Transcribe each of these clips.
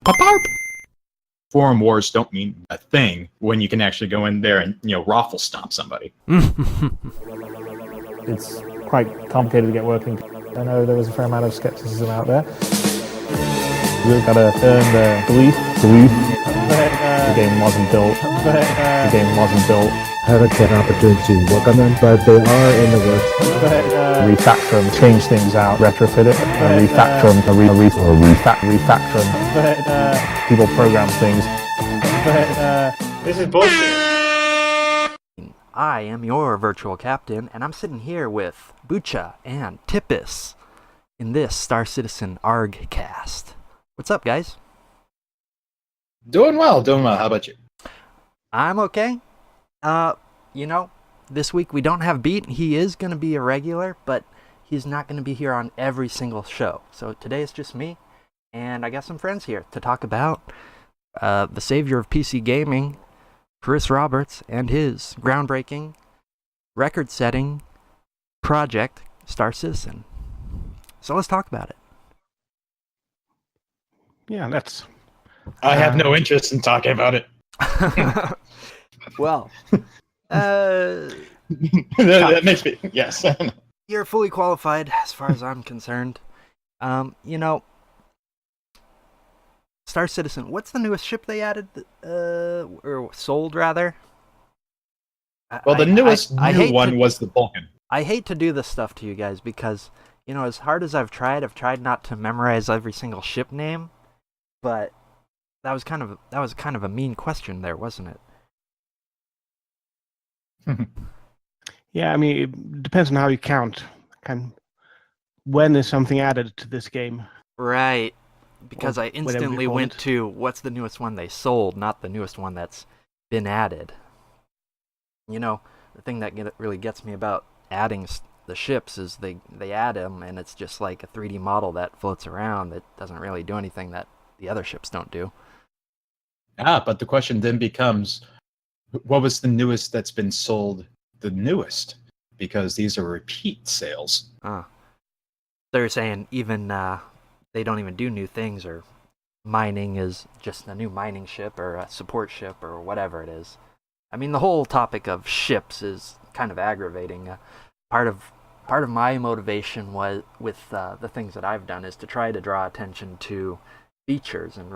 Paparp. Forum wars don't mean a thing when you can actually go in there and, Rofflestomp somebody. It's quite complicated to get working. I know there was a fair amount of skepticism out there. You've got to earn the belief. The game wasn't built. Haven't had an opportunity to work on them, but they are in the works. Refactor them, change things out, retrofit it, refactor them, refactor them. People program things. This is bullshit. I am your virtual captain, and I'm sitting here with Bootcha and Tippis in this Star Citizen ARGcast. What's up, guys? Doing well. How about you? I'm okay. This week we don't have Beat. He is going to be a regular, but he's not going to be here on every single show. So today it's just me, and I got some friends here to talk about the savior of PC gaming, Chris Roberts, and his groundbreaking, record-setting project, Star Citizen. So let's talk about it. Yeah, let's. I have no interest in talking about it. Well, that makes me, yes. You're fully qualified as far as I'm concerned. Star Citizen, what's the newest ship they added, or sold rather? Well, the newest one was the Vulcan. I hate to do this stuff to you guys because, as hard as I've tried not to memorize every single ship name, but that was kind of a mean question there, wasn't it? Yeah, I mean, it depends on how you count. When is something added to this game? Right, because I whatever instantly you call went it. to what's the newest one they sold, not the newest one that's been added. The thing that really gets me about adding the ships is they add them, and it's just like a 3D model that floats around that doesn't really do anything that the other ships don't do. But the question then becomes, what was the newest that's been sold the newest? Because these are repeat sales. They're saying even they don't even do new things, or mining is just a new mining ship or a support ship or whatever it is. I mean, the whole topic of ships is kind of aggravating. Part of my motivation was with the things that I've done is to try to draw attention to features and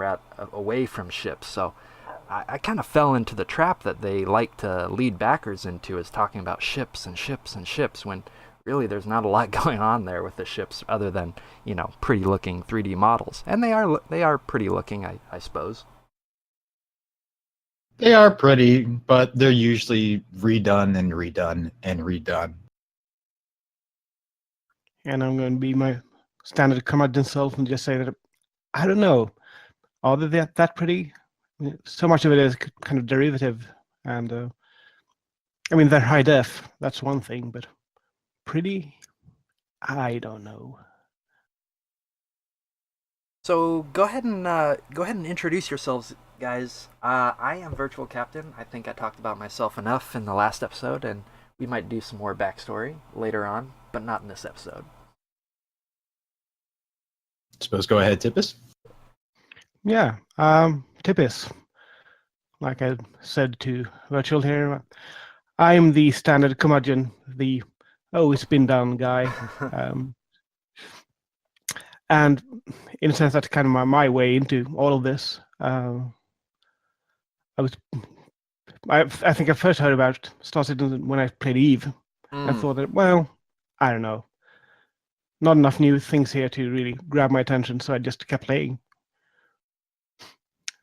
away from ships. So I kind of fell into the trap that they like to lead backers into, is talking about ships and ships and ships, when really there's not a lot going on there with the ships other than, pretty looking 3D models. And they are pretty looking, I suppose. They are pretty, but they're usually redone and redone and redone. And I'm going to be my standard curmudgeon self and just say that, I don't know, are they that pretty? I mean, so much of it is kind of derivative, and I mean, they're high def, that's one thing, but pretty? I don't know. So go ahead and introduce yourselves, guys. I am Virtual Captain. I think I talked about myself enough in the last episode, and we might do some more backstory later on, but not in this episode. Suppose go ahead, Tippis. Yeah, Tippis. Like I said to Virtual here, I'm the standard curmudgeon, the it's been done guy. And in a sense, that's kind of my way into all of this. I think I first heard about Star Citizen when I played Eve. I thought that, well, I don't know, not enough new things here to really grab my attention, so I just kept playing.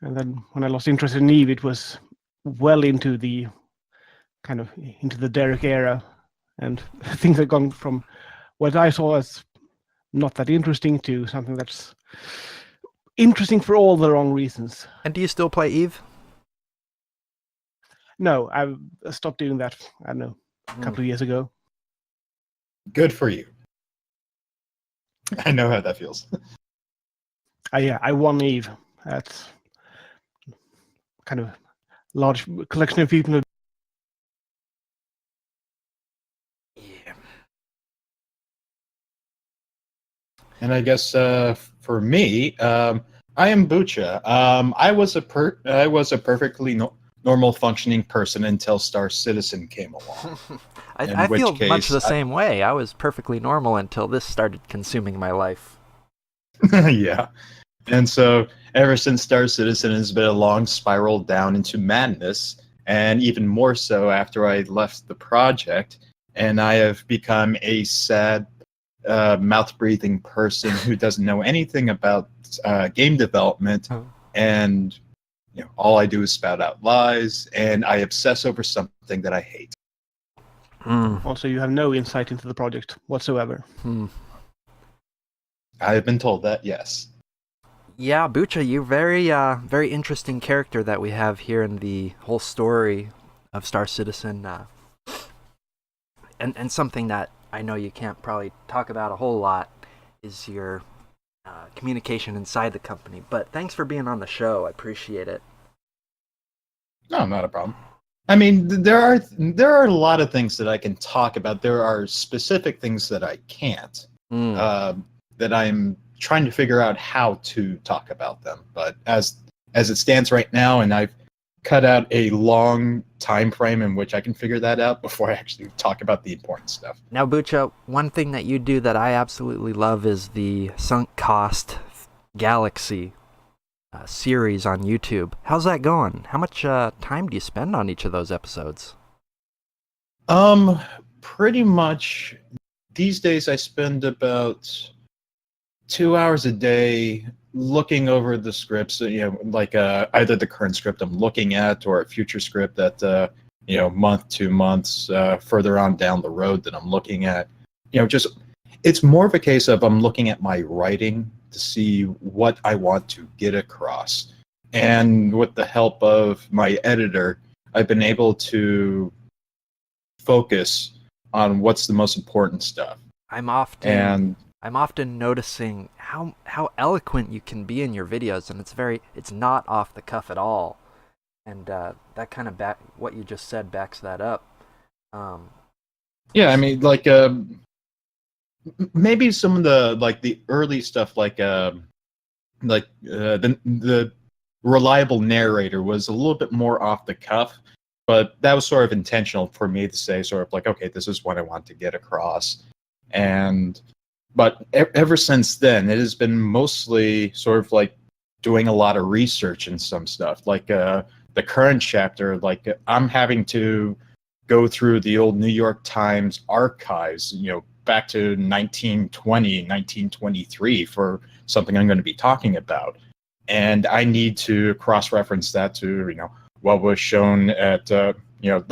And then when I lost interest in Eve, it was well into the Derek era, and things had gone from what I saw as not that interesting to something that's interesting for all the wrong reasons. And do you still play Eve? No, I stopped doing that, I don't know, a couple of years ago. Good for you. I know how that feels. I won Eve. That's kind of large collection of people. Yeah. And I guess for me, I am Bootcha. I was a perfectly normal functioning person until Star Citizen came along. I In which feel much case, the same way. I was perfectly normal until this started consuming my life. yeah. And so ever since Star Citizen has been a long spiral down into madness, and even more so after I left the project, and I have become a sad, mouth-breathing person who doesn't know anything about game development, Oh. and all I do is spout out lies, and I obsess over something that I hate. Mm. Also, you have no insight into the project whatsoever. Hmm. I have been told that, yes. Yeah, Bootcha, you're very interesting character that we have here in the whole story of Star Citizen, and something that I know you can't probably talk about a whole lot is your communication inside the company. But thanks for being on the show. I appreciate it. No, not a problem. I mean, there are a lot of things that I can talk about. There are specific things that I can't. Mm. That I'm trying to figure out how to talk about them. But as it stands right now, and I've cut out a long time frame in which I can figure that out before I actually talk about the important stuff. Now, Bootcha, one thing that you do that I absolutely love is the sunk cost galaxy series on YouTube. How's that going? How much time do you spend on each of those episodes? Pretty much these days I spend about 2 hours a day looking over the scripts, like either the current script I'm looking at or a future script that month to months further on down the road that I'm looking at. Just it's more of a case of I'm looking at my writing to see what I want to get across. And with the help of my editor, I've been able to focus on what's the most important stuff. I'm often And I'm often noticing how eloquent you can be in your videos, and it's not off the cuff at all. And that kind of what you just said backs that up. yeah, I mean, like maybe some of the early stuff, the reliable narrator was a little bit more off the cuff, but that was sort of intentional for me to say sort of like, okay, this is what I want to get across. But ever since then, it has been mostly sort of like doing a lot of research and some stuff. Like the current chapter, like I'm having to go through the old New York Times archives, back to 1920, 1923 for something I'm going to be talking about. And I need to cross-reference that to, what was shown at, the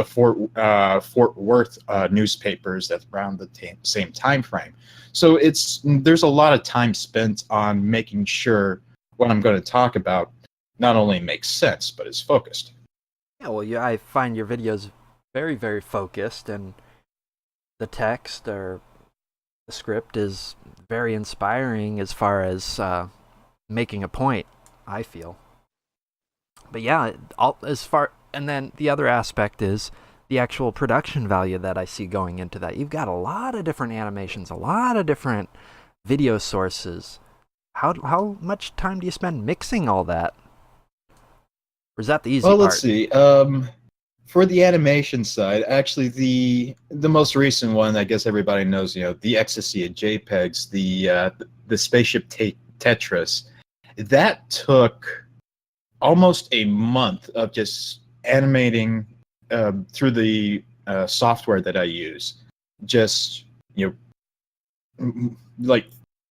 Fort Worth newspapers that's around the same time frame. So there's a lot of time spent on making sure what I'm going to talk about not only makes sense, but is focused. Yeah, well, I find your videos very, very focused, and the text or the script is very inspiring as far as making a point, I feel. But yeah, and then the other aspect is the actual production value that I see going into that. You've got a lot of different animations, a lot of different video sources. How much time do you spend mixing all that? Or is that the easy part? Well, let's see. For the animation side, actually, the most recent one, I guess everybody knows, the ecstasy of JPEGs, the spaceship Tetris, that took almost a month of just animating through the software that I use, just like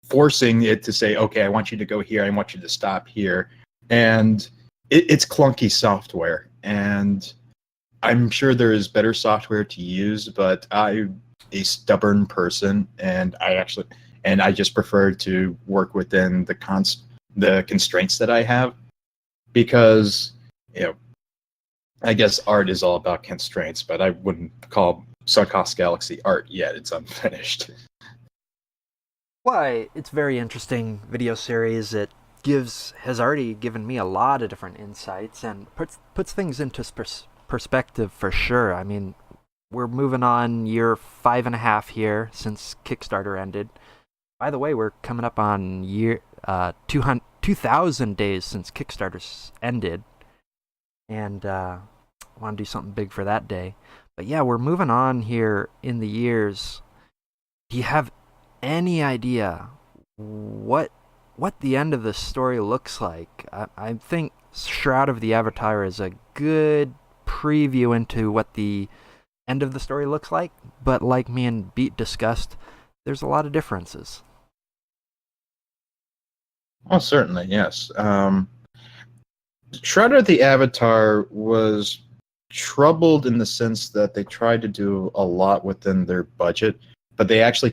forcing it to say, okay, I want you to go here, I want you to stop here, and it's clunky software, and I'm sure there is better software to use, but I'm a stubborn person, and I just prefer to work within the constraints that I have, because I guess art is all about constraints, but I wouldn't call Sunk Cost Galaxy art yet. It's unfinished. Why, it's very interesting video series. It has already given me a lot of different insights and puts things into perspective for sure. I mean, we're moving on year 5.5 here since Kickstarter ended. By the way, we're coming up on 2,000 days since Kickstarter ended, and I want to do something big for that day. But yeah, we're moving on here in the years. Do you have any idea what the end of the story looks like? I think Shroud of the Avatar is a good preview into what the end of the story looks like, but like me and Beat discussed, there's a lot of differences. Oh, certainly, yes. Shroud of the Avatar was troubled in the sense that they tried to do a lot within their budget, but they actually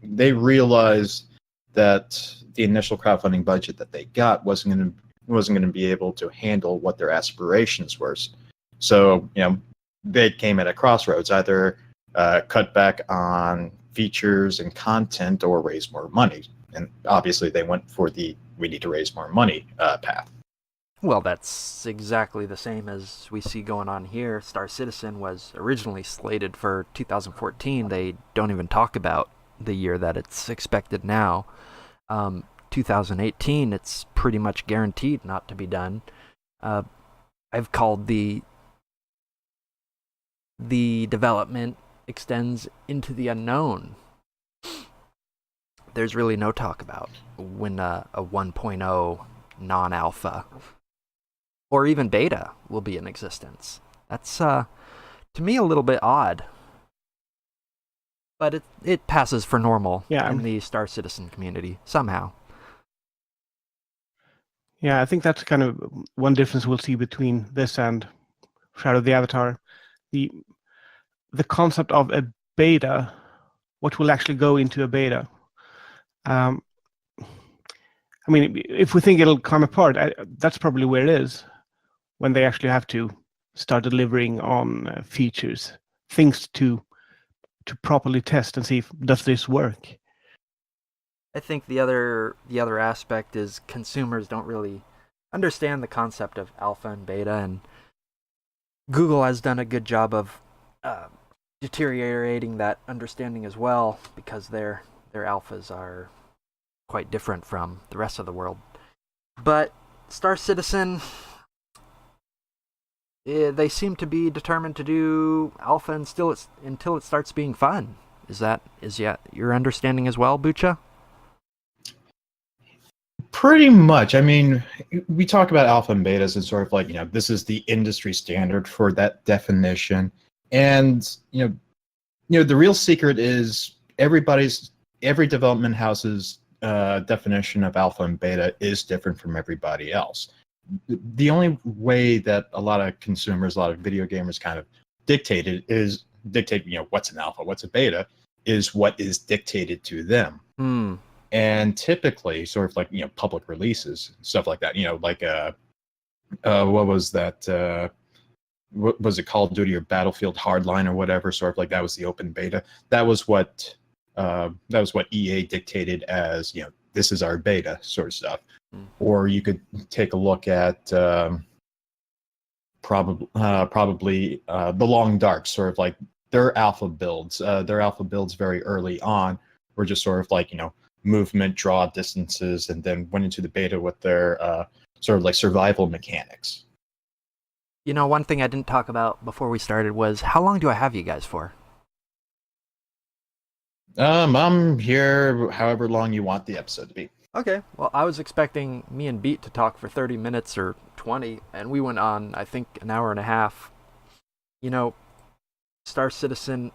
they realized that the initial crowdfunding budget that they got wasn't going to be able to handle what their aspirations were. So, they came at a crossroads: either cut back on features and content or raise more money. And obviously, they went for the "we need to raise more money" path. Well, that's exactly the same as we see going on here. Star Citizen was originally slated for 2014. They don't even talk about the year that it's expected now. 2018, it's pretty much guaranteed not to be done. I've called the development extends into the unknown. There's really no talk about when a 1.0 non-alpha or even beta will be in existence. That's, to me, a little bit odd. But it passes for normal in the Star Citizen community, somehow. Yeah, I think that's kind of one difference we'll see between this and Shadow of the Avatar. The concept of a beta, what will actually go into a beta. I mean, if we think it'll come apart, that's probably where it is, when they actually have to start delivering on features, things to properly test and see if does this work. I think the other aspect is consumers don't really understand the concept of alpha and beta, and Google has done a good job of deteriorating that understanding as well, because their alphas are quite different from the rest of the world. But Star Citizen, they seem to be determined to do alpha until it starts being fun. Is that your understanding as well, Bootcha? Pretty much. I mean, we talk about alpha and betas as sort of like, this is the industry standard for that definition. And, the real secret is every development house's definition of alpha and beta is different from everybody else. The only way that a lot of consumers, a lot of video gamers kind of dictate, what's an alpha, what's a beta, is what is dictated to them. And typically, sort of like, public releases, stuff like that, like, what was that? What was it, Call of Duty or Battlefield Hardline or whatever? Sort of like that was the open beta. That was what EA dictated as, this is our beta sort of stuff. Or you could take a look at probably The Long Dark, sort of like their alpha builds. Their alpha builds very early on were just sort of like, movement, draw distances, and then went into the beta with their sort of like survival mechanics. One thing I didn't talk about before we started was, how long do I have you guys for? I'm here however long you want the episode to be. Okay, well, I was expecting me and Beat to talk for 30 minutes or 20, and we went on, I think, an hour and a half. Star Citizen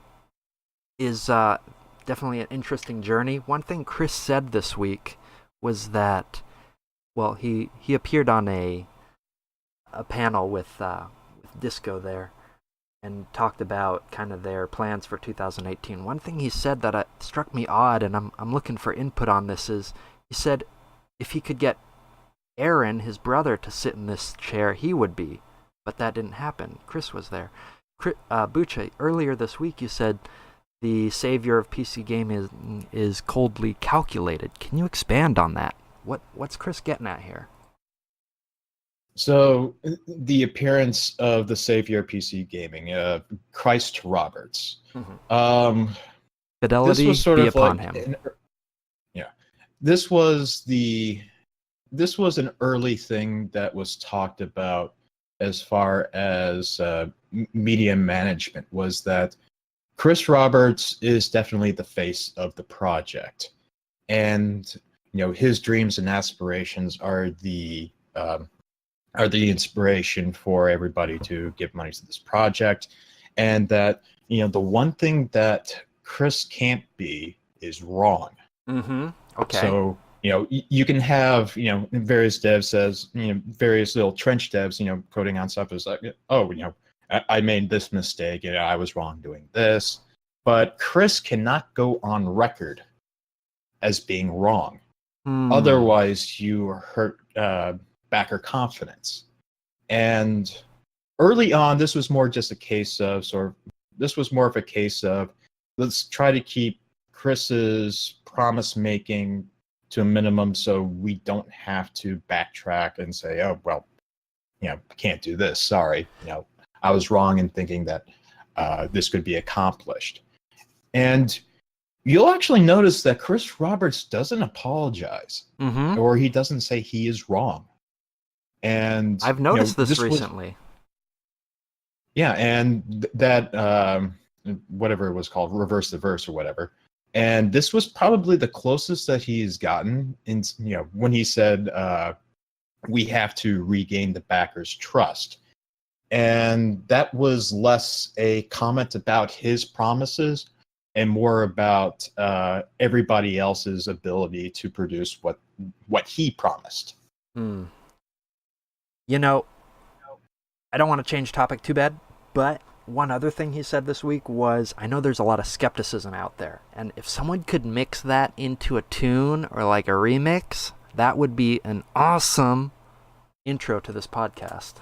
is definitely an interesting journey. One thing Chris said this week was that, well, he appeared on a panel with Disco there and talked about kind of their plans for 2018. One thing he said that struck me odd, and I'm looking for input on this, is he said if he could get Aaron, his brother, to sit in this chair, he would be. But that didn't happen. Chris was there. Bootcha, earlier this week you said the savior of PC gaming is coldly calculated. Can you expand on that? What's Chris getting at here? So the appearance of the savior of PC gaming, Christ Roberts. Fidelity this was sort be of upon like, him. This was the this was an early thing that was talked about as far as media management, was that Chris Roberts is definitely the face of the project, and his dreams and aspirations are the inspiration for everybody to give money to this project, and that the one thing that Chris can't be is wrong. Mm-hmm. Okay. So you can have various devs says various little trench devs coding on stuff is like, oh, I made this mistake, I was wrong doing this, but Chris cannot go on record as being wrong. Otherwise you hurt backer confidence. And early on, this was more just a case of let's try to keep Chris's promise making to a minimum, so we don't have to backtrack and say, oh, well, can't do this. Sorry, I was wrong in thinking that this could be accomplished. And you'll actually notice that Chris Roberts doesn't apologize, or he doesn't say he is wrong. And I've noticed this recently. And that whatever it was called, reverse the verse or whatever. And this was probably the closest that he's gotten in, when he said, we have to regain the backers' trust. And that was less a comment about his promises and more about everybody else's ability to produce what he promised. I don't want to change topic too bad, but one other thing he said this week was, I know there's a lot of skepticism out there, and if someone could mix that into a tune or like a remix, that would be an awesome intro to this podcast.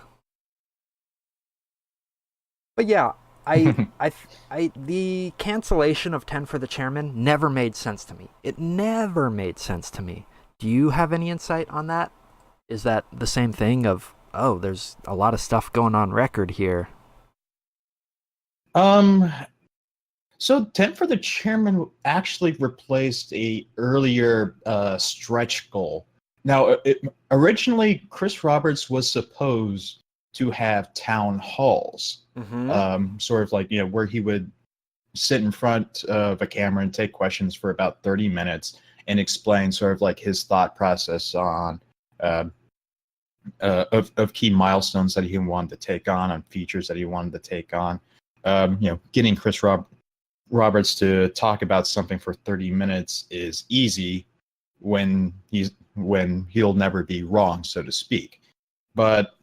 But yeah, the cancellation of 10 for the chairman never made sense to me. It never made sense to me. Do you have any insight on that? Is that the same thing of, oh, there's a lot of stuff going on record here? So 10 for the chairman actually replaced a earlier stretch goal. Now, originally, Chris Roberts was supposed to have town halls, sort of like, where he would sit in front of a camera and take questions for about 30 minutes and explain sort of like his thought process on of key milestones that he wanted to take on features that he wanted to take on. Getting Chris Roberts to talk about something for 30 minutes is easy when he'll never be wrong, so to speak. But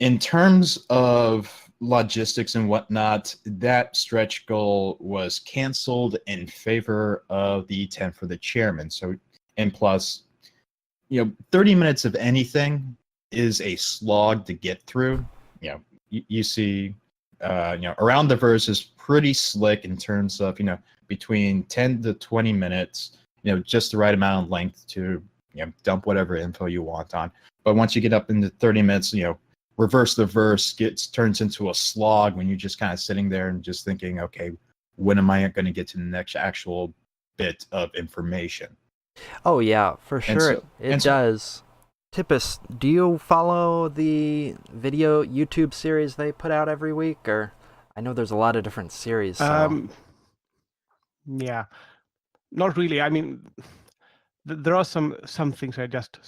in terms of logistics and whatnot, that stretch goal was canceled in favor of the 10 for the chairman. So, and plus, 30 minutes of anything is a slog to get through. You see, Around the Verse is pretty slick in terms of, between 10 to 20 minutes, just the right amount of length to, dump whatever info you want on. But once you get up into 30 minutes, Reverse the Verse turns into a slog when you're just kind of sitting there and just thinking, okay, when am I going to get to the next actual bit of information? Oh, yeah, for sure. It does. Tippis, do you follow the video YouTube series they put out every week? Or I know there's a lot of different series. So. Yeah, not really. I mean, there are some things I just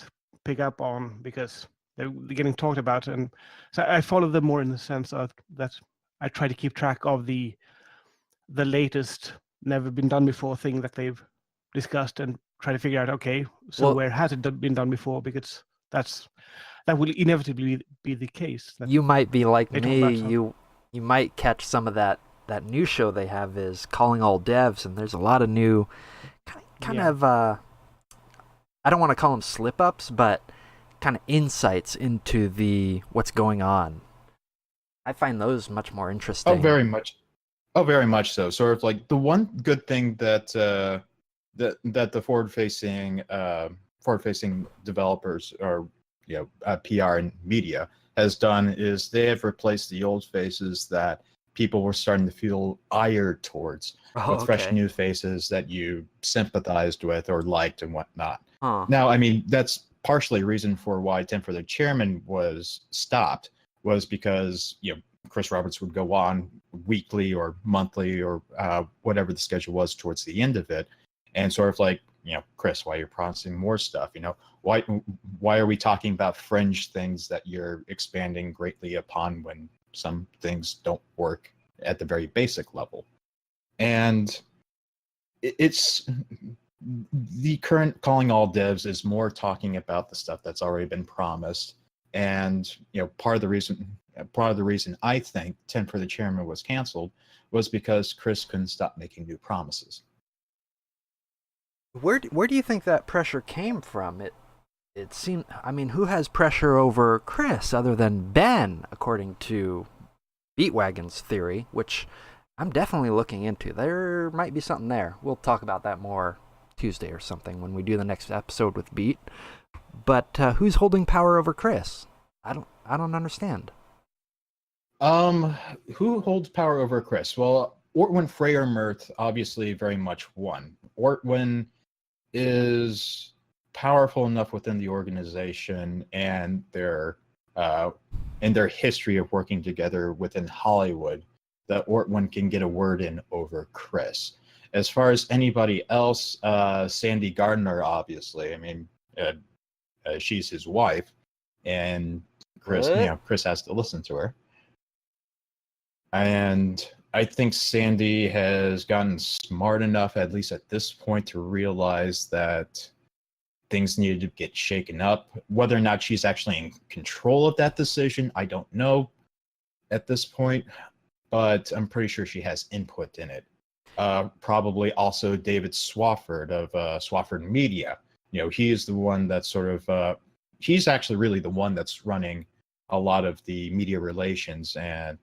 pick up on because they're getting talked about, and so I follow them more in the sense of that I try to keep track of the latest, never been done before thing that they've discussed and try to figure out, okay, so where has it been done before? Because that will inevitably be the case. You might be like me. You might catch some of that new show they have is Calling All Devs, and there's a lot of new kind of I don't want to call them slip ups, but kind of insights into what's going on. I find those much more interesting. Oh, very much so. Sort of like the one good thing that the forward-facing developers or PR and media has done is they have replaced the old faces that people were starting to feel ire towards with fresh new faces that you sympathized with or liked and whatnot. Now, I mean, that's partially reason for why 10 for the Chairman was stopped was because Chris Roberts would go on weekly or monthly or whatever the schedule was towards the end of it, and sort of like, Chris, why are you promising more stuff? Why are we talking about fringe things that you're expanding greatly upon when some things don't work at the very basic level? And it's the current calling all devs is more talking about the stuff that's already been promised. And part of the reason I think 10 for the Chairman was canceled was because Chris couldn't stop making new promises. Where do you think that pressure came from? It seemed, I mean, who has pressure over Chris other than Ben, according to Beatwagon's theory, which I'm definitely looking into. There might be something there. We'll talk about that more Tuesday or something when we do the next episode with Beat. But who's holding power over Chris? I don't understand. Who holds power over Chris? Well, Ortwin Freyermuth obviously very much won. Ortwin is powerful enough within the organization and their history of working together within Hollywood that Ortwin can get a word in over Chris. As far as anybody else, Sandy Gardner, obviously. I mean, she's his wife, and Chris, Chris has to listen to her. And I think Sandy has gotten smart enough, at least at this point, to realize that things needed to get shaken up. Whether or not she's actually in control of that decision, I don't know at this point, but I'm pretty sure she has input in it. Probably also David Swafford of Swafford Media. He is the one that's sort of, he's actually really the one that's running a lot of the media relations, and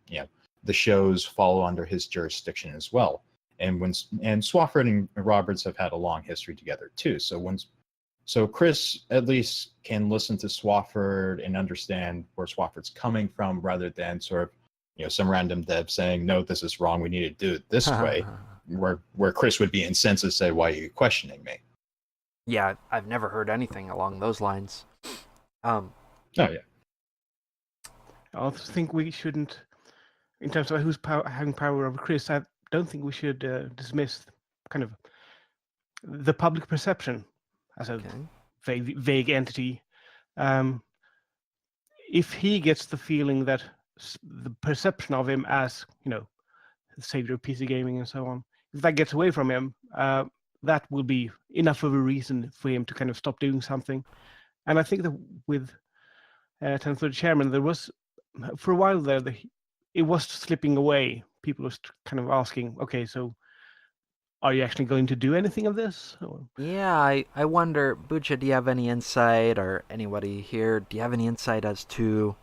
the shows follow under his jurisdiction as well. And Swafford and Roberts have had a long history together too. So Chris at least can listen to Swafford and understand where Swafford's coming from, rather than sort of some random dev saying, no, this is wrong, we need to do it this way, where Chris would be incensed and say, why are you questioning me? Yeah, I've never heard anything along those lines. Oh yeah. I also think we shouldn't, in terms of who's having power over Chris, I don't think we should dismiss kind of the public perception as a vague entity. If he gets the feeling that the perception of him as, the savior of PC gaming and so on, if that gets away from him, that will be enough of a reason for him to kind of stop doing something. And I think that with 10 for the Chairman, there was, for a while there, it was slipping away. People were kind of asking, okay, so are you actually going to do anything of this? Or... Yeah, I wonder, Bootcha, do you have any insight, or anybody here, do you have any insight as to...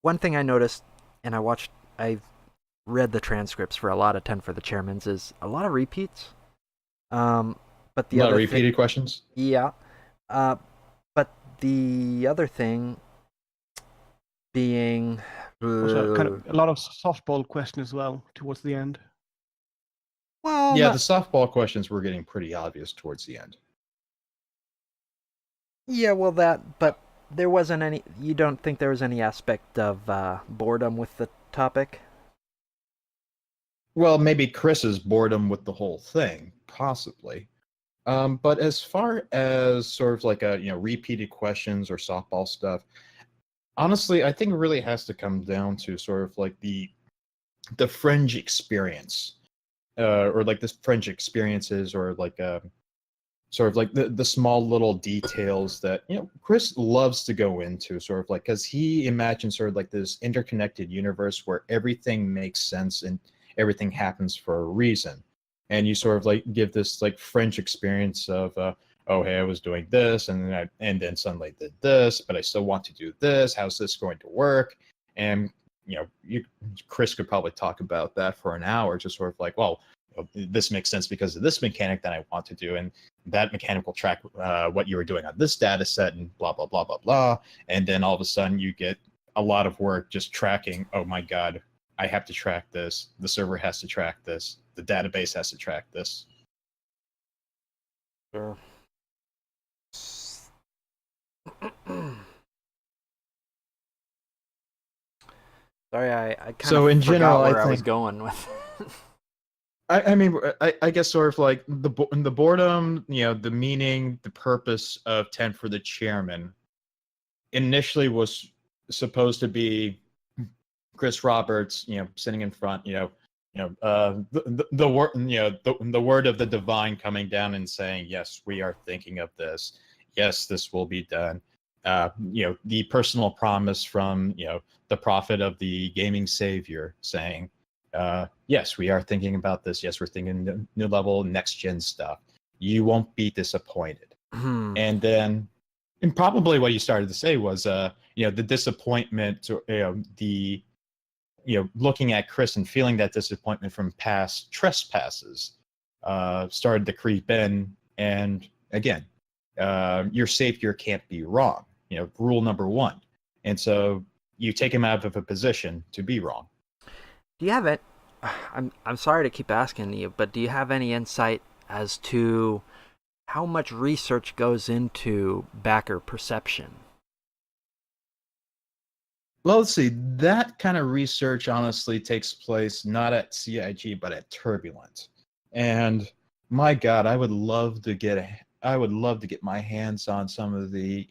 One thing I noticed, and I've read the transcripts for a lot of 10 for the Chairmans, is a lot of repeats. But the a lot of repeated questions? Yeah. But the other thing being... Also, kind of a lot of softball questions as well towards the end. Well, yeah, the softball questions were getting pretty obvious towards the end. Yeah, well, but there wasn't any. You don't think there was any aspect of boredom with the topic? Well, maybe Chris's boredom with the whole thing, possibly. But as far as sort of like repeated questions or softball stuff, honestly, I think it really has to come down to sort of like the fringe experience, or like the fringe experiences, or like sort of like the small little details that Chris loves to go into, sort of like, because he imagines sort of like this interconnected universe where everything makes sense and everything happens for a reason. And you sort of like give this like fringe experience of oh, hey, I was doing this, and then suddenly did this, but I still want to do this. How's this going to work? And Chris could probably talk about that for an hour, just sort of like, well, this makes sense because of this mechanic that I want to do, and that mechanic will track what you were doing on this data set, and blah blah blah blah blah. And then all of a sudden, you get a lot of work just tracking. Oh my God, I have to track this. The server has to track this. The database has to track this. Sure. Sorry, I kind So of in forgot general, where I I was think going with. I mean, I guess sort of like the boredom, the meaning, the purpose of 10 for the chairman initially was supposed to be Chris Roberts, sitting in front, the word, the word of the divine coming down and saying, yes, we are thinking of this. Yes, this will be done. The personal promise from, the prophet of the gaming savior saying, yes, we are thinking about this. Yes, we're thinking new level, next gen stuff. You won't be disappointed. And then, and probably what you started to say was, the disappointment, or the looking at Chris and feeling that disappointment from past trespasses started to creep in. And again, your savior can't be wrong. Rule number one. And so you take him out of a position to be wrong. Do you have it? I'm sorry to keep asking you, but do you have any insight as to how much research goes into backer perception? Well, let's see. That kind of research honestly takes place not at CIG but at Turbulent. And my God, I would love to get my hands on some of the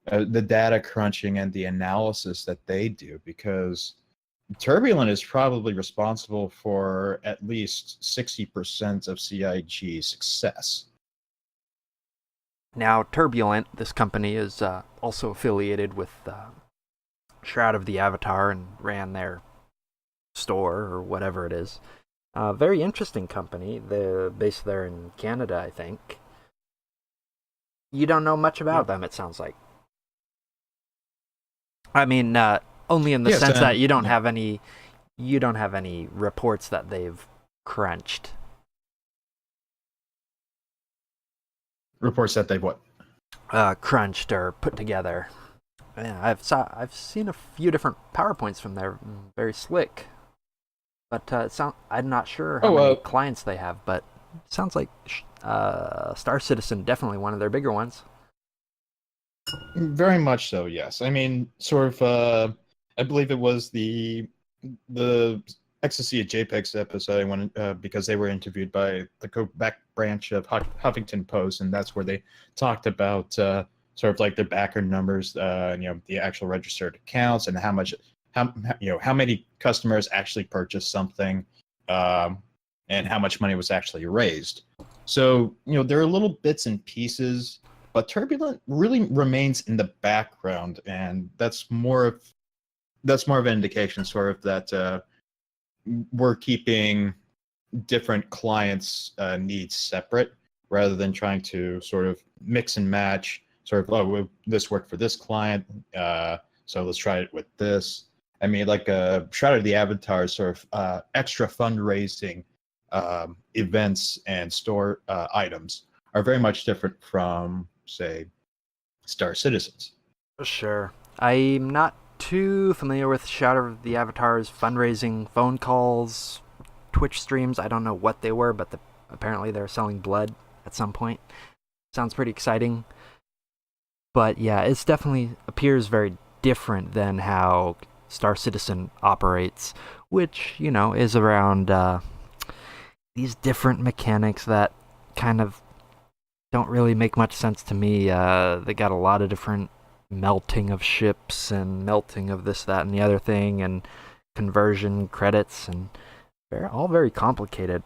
the data crunching and the analysis that they do, because Turbulent is probably responsible for at least 60% of CIG success. Now, Turbulent, this company, is also affiliated with Shroud of the Avatar and ran their store or whatever it is. Very interesting company. They're based there in Canada, I think. You don't know much about them, it sounds like. I mean, only in the sense that you don't have any reports that they've crunched. Reports that they've what? Crunched or put together. Yeah, I've seen a few different PowerPoints from there, very slick. But I'm not sure how many clients they have, but it sounds like Star Citizen, definitely one of their bigger ones. Very much so, yes. I mean, sort of. I believe it was the Ecstasy at JPEGs episode because they were interviewed by the Quebec branch of Huffington Post, and that's where they talked about sort of like their backer numbers, the actual registered accounts, and how many customers actually purchased something, and how much money was actually raised. So there are little bits and pieces, but Turbulent really remains in the background, and that's more of an indication, sort of, that we're keeping different clients' needs separate rather than trying to sort of mix and match. Sort of, this worked for this client, so let's try it with this. I mean, like Shroud of the Avatar, sort of extra fundraising events and store items are very much different from, say, Star Citizens. Sure. I'm not too familiar with Shadow of the Avatar's fundraising phone calls, Twitch streams. I don't know what they were, but apparently they're selling blood at some point. Sounds pretty exciting. But yeah, it definitely appears very different than how Star Citizen operates, which, is around these different mechanics that kind of don't really make much sense to me. They got a lot of different melting of ships and melting of this, that, and the other thing, and conversion credits, and they're all very complicated.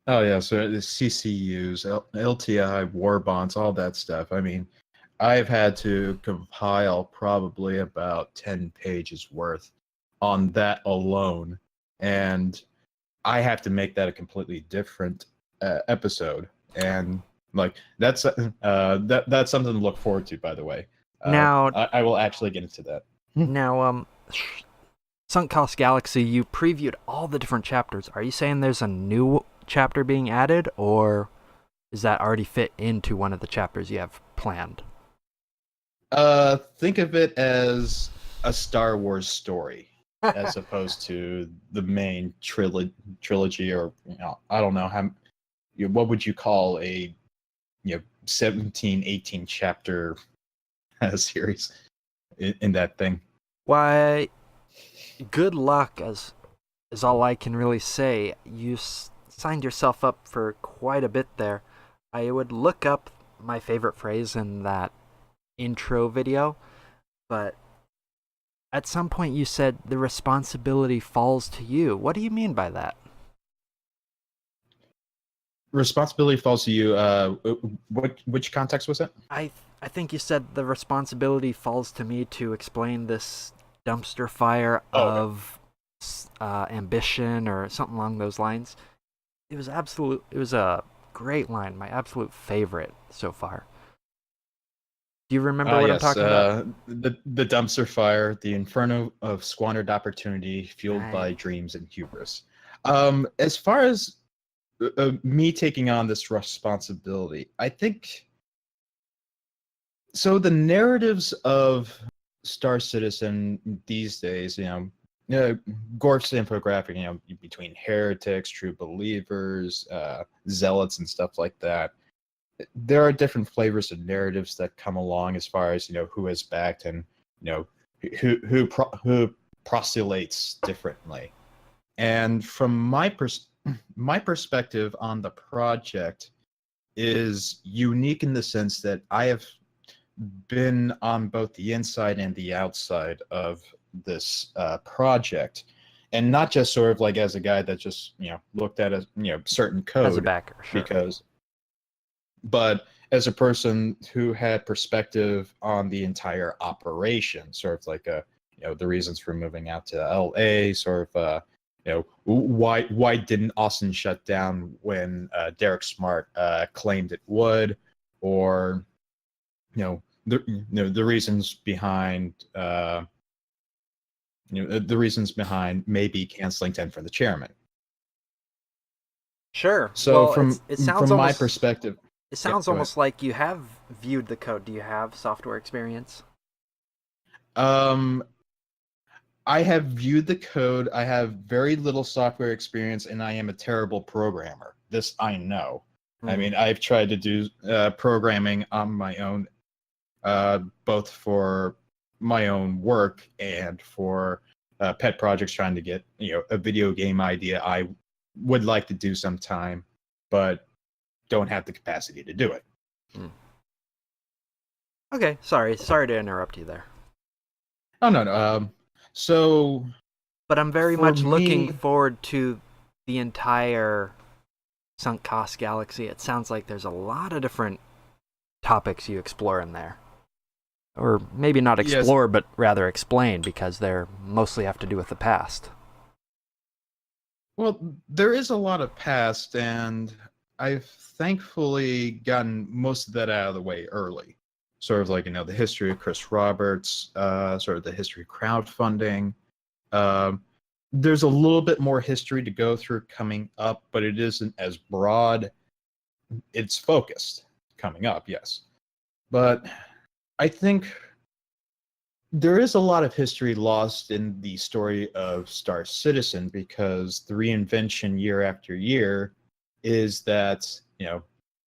Oh yeah, so the CCUs, LTI, war bonds, all that stuff. I mean, I've had to compile probably about 10 pages worth on that alone, and I have to make that a completely different episode. And like that's that's something to look forward to, by the way. Now, I will actually get into that. Now, Sunk Cost Galaxy, you previewed all the different chapters. Are you saying there's a new chapter being added, or is that already fit into one of the chapters you have planned? Think of it as a Star Wars story, as opposed to the main trilogy, or I don't know how. What would you call a 17, 18 chapter series in that thing? Why, good luck is all I can really say. You signed yourself up for quite a bit there. I would look up my favorite phrase in that intro video, but at some point you said the responsibility falls to you. What do you mean by that? Responsibility falls to you. Which context was it? I think you said the responsibility falls to me to explain this dumpster fire Oh, okay. of ambition or something along those lines. It was a great line, my absolute favorite so far. Do you remember what I'm Yes, talking about? the dumpster fire, the inferno of squandered opportunity fueled by Right. dreams and hubris. As far as me taking on this responsibility, I think so. The narratives of Star Citizen these days, Gorf's infographic, between heretics, true believers, zealots, and stuff like that. There are different flavors of narratives that come along as far as who is backed and who postulates differently. And from my perspective on the project is unique in the sense that I have been on both the inside and the outside of this project, and not just sort of like as a guy that just looked at a certain code As a backer, sure. but as a person who had perspective on the entire operation, sort of like the reasons for moving out to LA, sort of why didn't Austin shut down when Derek Smart claimed it would, or the reasons behind the reasons behind maybe canceling 10 for the chairman. Sure. So Well, it sounds from my almost perspective, it sounds go ahead. almost like you have viewed the code. Do you have software experience? I have viewed the code. I have very little software experience, and I am a terrible programmer. This I know. I mean, I've tried to do programming on my own, both for my own work and for pet projects, trying to get a video game idea I would like to do sometime, but don't have the capacity to do it. Okay, sorry to interrupt you there. Oh no. So, but I'm very for much looking me, forward to the entire Sunk Cost Galaxy. It sounds like there's a lot of different topics you explore in there. Or maybe not explore, but rather explain, because they're mostly have to do with the past. Well, there is a lot of past, and I've thankfully gotten most of that out of the way early. Sort of like, the history of Chris Roberts, sort of the history of crowdfunding. There's a little bit more history to go through coming up, but it isn't as broad. It's focused coming up, yes. But I think there is a lot of history lost in the story of Star Citizen, because the reinvention year after year is that,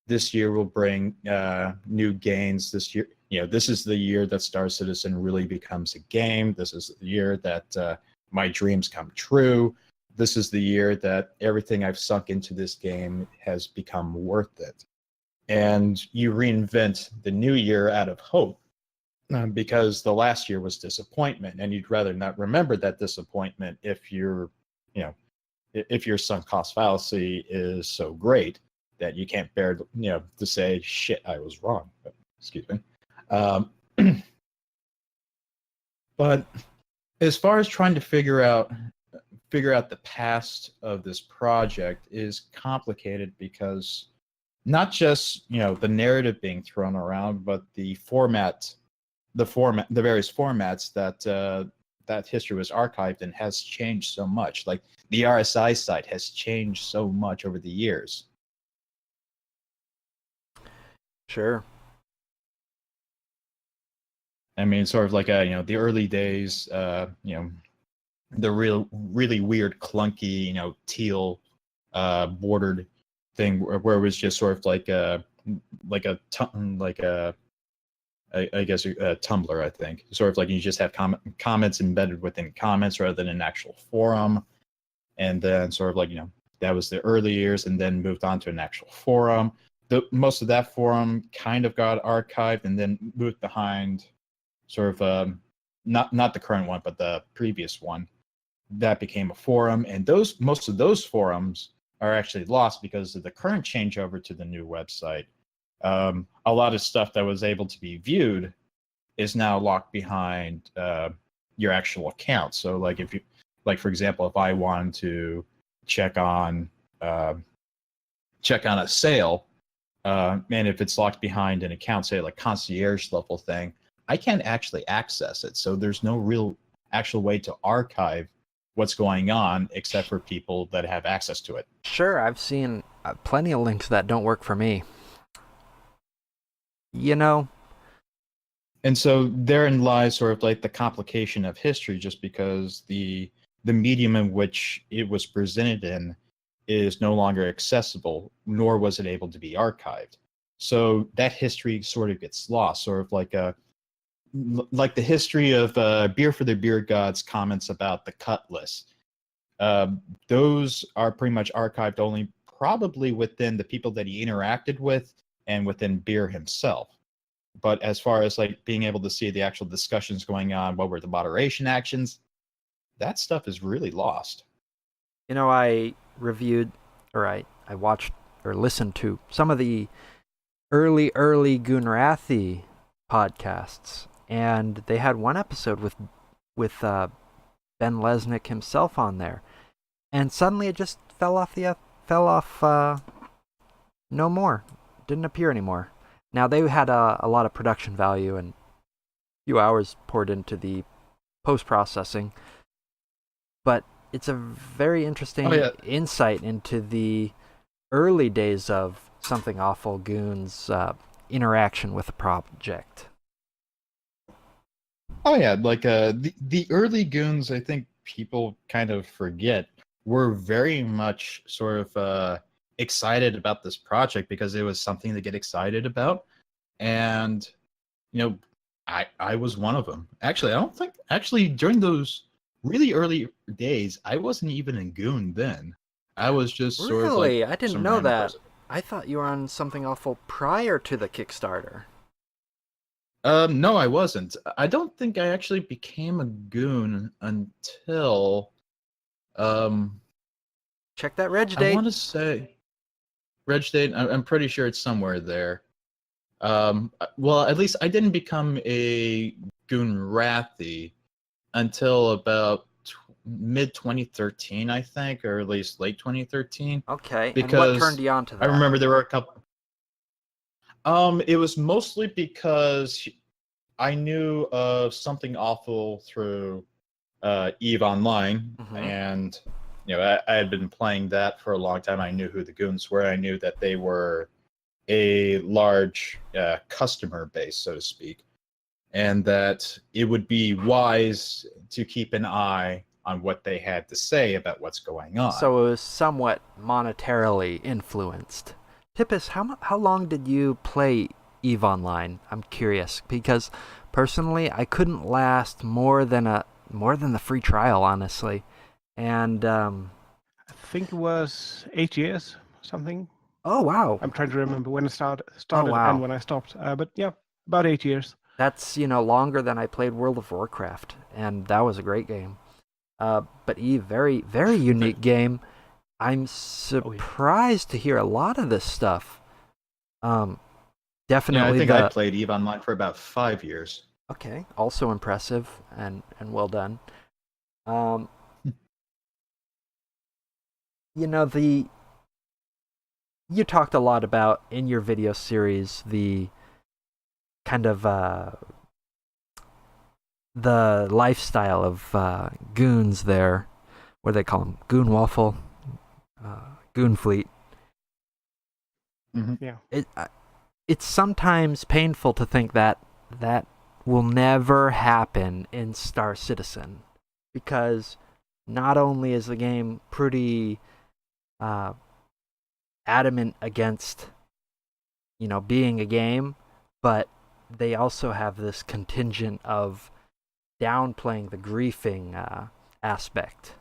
this year will bring new gains. This year, this is the year that Star Citizen really becomes a game. This is the year that my dreams come true. This is the year that everything I've sunk into this game has become worth it. And you reinvent the new year out of hope, because the last year was disappointment, and you'd rather not remember that disappointment if your sunk cost fallacy is so great that you can't bear to say, shit, I was wrong. But, excuse me. But as far as trying to figure out the past of this project is complicated, because not just the narrative being thrown around, but the various formats that history was archived in has changed so much. Like the RSI site has changed so much over the years. Sure. I mean, sort of like the early days, the really weird, clunky, teal bordered thing, where it was just sort of like a I guess Tumblr, I think. Sort of like you just have comments embedded within comments rather than an actual forum. And then sort of like, that was the early years, and then moved on to an actual forum. Most of that forum kind of got archived and then moved behind sort of not the current one, but the previous one. That became a forum, and most of those forums are actually lost because of the current changeover to the new website. A lot of stuff that was able to be viewed is now locked behind your actual account. So like if you, like for example, if I wanted to check on a sale, and if it's locked behind an account, say like concierge level thing, I can't actually access it. So there's no real actual way to archive what's going on except for people that have access to it. Sure, I've seen plenty of links that don't work for me. And so therein lies sort of like the complication of history, just because the medium in which it was presented in is no longer accessible, nor was it able to be archived. So that history sort of gets lost, sort of like the history of Beer for the Beer Gods comments about the cut list. Those are pretty much archived only probably within the people that he interacted with and within Beer himself. But as far as like being able to see the actual discussions going on, what were the moderation actions, that stuff is really lost. I reviewed, or I watched or listened to some of the early Goonrathy podcasts, and they had one episode with Ben Lesnick himself on there, and suddenly it just fell off no more, didn't appear anymore. Now they had a lot of production value and a few hours poured into the post-processing, but it's a very interesting insight into the early days of Something Awful Goon's interaction with the project. Oh yeah, like the early Goons, I think people kind of forget, were very much sort of excited about this project because it was something to get excited about, and I was one of them. Actually, I don't think during those really early days I wasn't even a Goon then. I was just sort of like I didn't know that. Person. I thought you were on Something Awful prior to the Kickstarter. No, I wasn't. I don't think I actually became a Goon until check that reg date. I want to say reg date. I'm pretty sure it's somewhere there. Well, at least I didn't become a Goonrathy until about mid 2013, I think, or at least late 2013. Okay, because and what turned you on to that? I remember there were a couple. It was mostly because I knew of Something Awful through EVE Online, and I had been playing that for a long time. I knew who the Goons were. I knew that they were a large customer base, so to speak, and that it would be wise to keep an eye on what they had to say about what's going on. So it was somewhat monetarily influenced. Tippis, how long did you play EVE Online? I'm curious, because personally I couldn't last more than the free trial, honestly. And I think it was 8 years, something. Oh wow! I'm trying to remember when it started wow. and when I stopped. But yeah, about 8 years. That's longer than I played World of Warcraft, and that was a great game. But EVE, very very unique game. I'm surprised to hear a lot of this stuff. Definitely. Yeah, I think I played EVE Online for about 5 years. Okay, also impressive and well done. You talked a lot about in your video series the kind of the lifestyle of goons there. What do they call them? Goon Waffle, Goon Fleet. Yeah. It's sometimes painful to think that will never happen in Star Citizen, because not only is the game pretty adamant against being a game, but they also have this contingent of downplaying the griefing aspect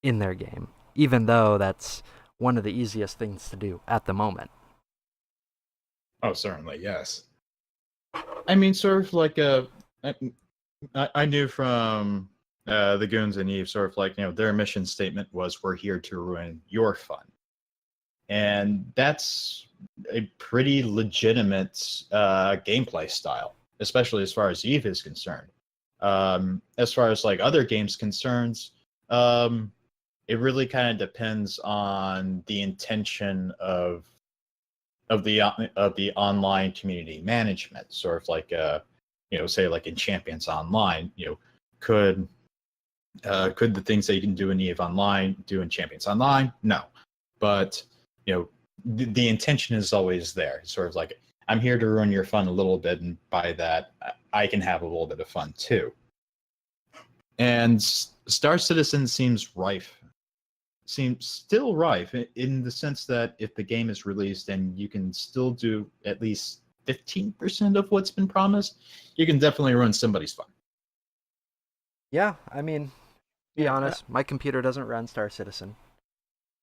in their game, even though that's one of the easiest things to do at the moment. Oh, certainly, yes. I mean, sort of like I knew from the Goons and Eve, sort of like, their mission statement was, "We're here to ruin your fun," and that's a pretty legitimate gameplay style, especially as far as Eve is concerned. As far as like other games concerns, it really kind of depends on the intention of the online community management. Sort of like say like in Champions Online, could the things that you can do in Eve Online do in Champions Online? No, but the intention is always there. It's sort of like, I'm here to ruin your fun a little bit, and by that I can have a little bit of fun too. And Star Citizen seems still rife in the sense that if the game is released and you can still do at least 15% of what's been promised, you can definitely ruin somebody's fun. Yeah, I mean, be honest, my computer doesn't run Star Citizen.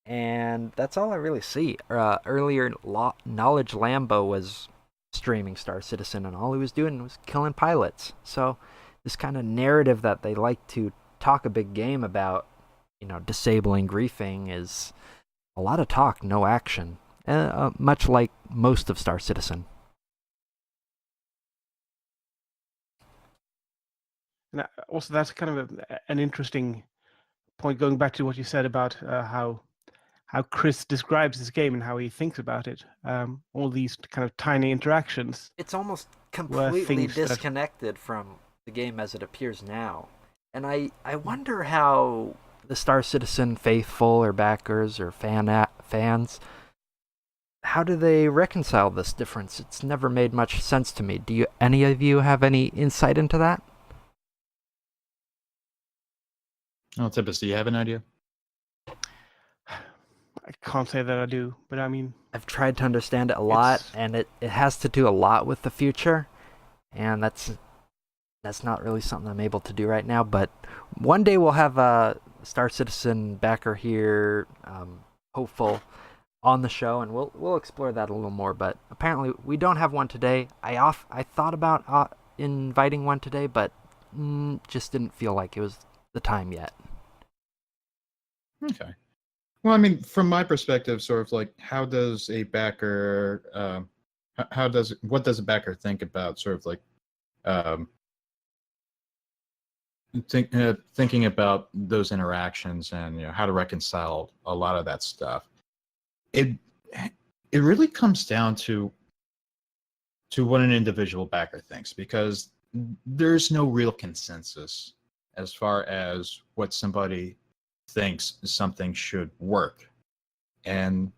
And that's all I really see. Earlier, Knowledge Lambo was streaming Star Citizen, and all he was doing was killing pilots. So this kind of narrative that they like to talk a big game about, disabling griefing, is a lot of talk, no action. Much like most of Star Citizen. And also, that's kind of an interesting point, going back to what you said about how Chris describes this game and how he thinks about it. All these kind of tiny interactions. It's almost completely things disconnected from the game as it appears now. And I wonder how the Star Citizen faithful or backers or fans, how do they reconcile this difference? It's never made much sense to me. Do any of you have any insight into that? Oh, Tippis, do you have an idea? I can't say that I do, but I mean, I've tried to understand it a lot, and it has to do a lot with the future, and that's not really something I'm able to do right now. But one day we'll have a Star Citizen backer here, hopeful, on the show, and we'll explore that a little more. But apparently we don't have one today. I thought about inviting one today, but just didn't feel like it was the time yet. Okay. Well, I mean, from my perspective, sort of like, how does a backer, what does a backer think about sort of like, thinking about those interactions and how to reconcile a lot of that stuff? It really comes down to what an individual backer thinks, because there's no real consensus as far as what somebody thinks something should work. And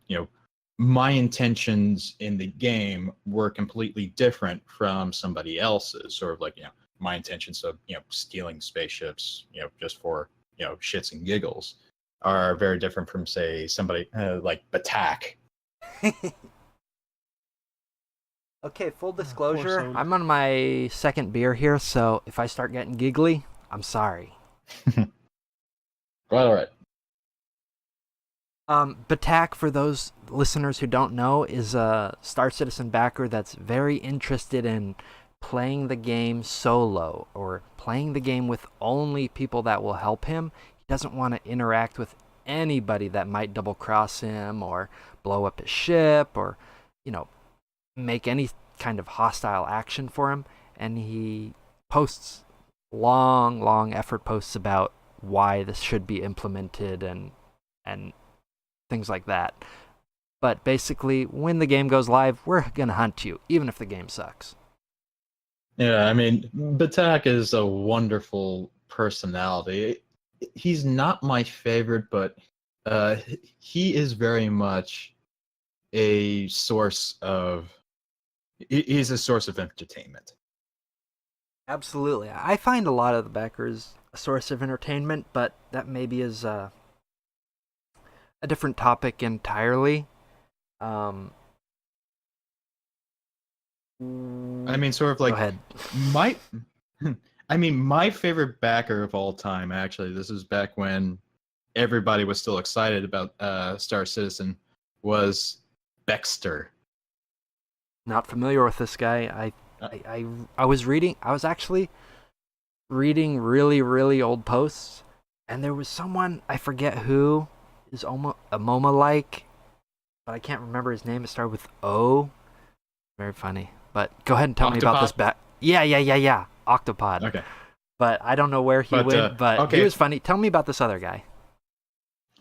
my intentions in the game were completely different from somebody else's. Sort of like, my intentions of stealing spaceships just for shits and giggles are very different from, say, somebody like Batak. Okay, full disclosure, I'm on my second beer here, so if I start getting giggly, I'm sorry. All right. Batak, for those listeners who don't know, is a Star Citizen backer that's very interested in playing the game solo, or playing the game with only people that will help him. He doesn't want to interact with anybody that might double cross him or blow up his ship or, make any kind of hostile action for him. And he posts long effort posts about why this should be implemented and things like that. But basically, when the game goes live, we're going to hunt you, even if the game sucks. Yeah, I mean, Batak is a wonderful personality. He's not my favorite, but he is very much a source of... He's a source of entertainment. Absolutely. I find a lot of the backers a source of entertainment, but that maybe is a different topic entirely. I mean, sort of Go like ahead. my, I mean, my favorite backer of all time. Actually, this is back when everybody was still excited about Star Citizen. Was Baxter. Not familiar with this guy. Uh, I was reading. I was actually reading really old posts, and there was someone, I forget who, is almost a MoMA like, but I can't remember his name. It started with O. Very funny. But go ahead and tell me about this Octopod? Yeah. Octopod. Okay, But I don't know where he but went. But okay, he was funny. Tell me about this other guy.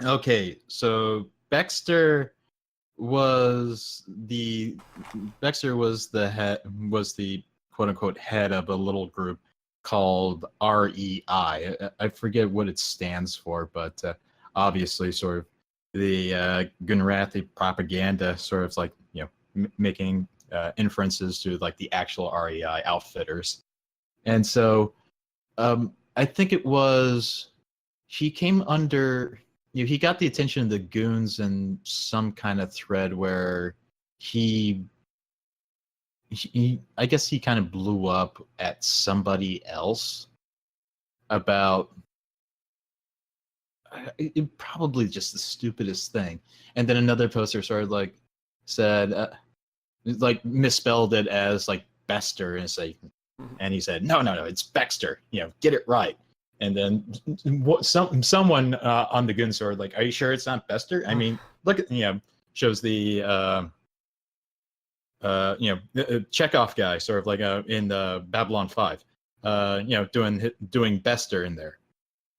okay. So Baxter was the quote unquote head of a little group called REI. I forget what it stands for, but obviously, sort of the Gunrathi propaganda, sort of like making inferences to like the actual REI outfitters, and so I think it was he came under he got the attention of the goons in some kind of thread where he I guess he kind of blew up at somebody else about probably just the stupidest thing, and then another poster sort of like said like misspelled it as like Bester and say, and he said no, it's Baxter, get it right. And then someone on the gun sort of like, are you sure it's not Bester? I mean, look at shows the Chekhov guy sort of like in Babylon 5, doing Bester in there,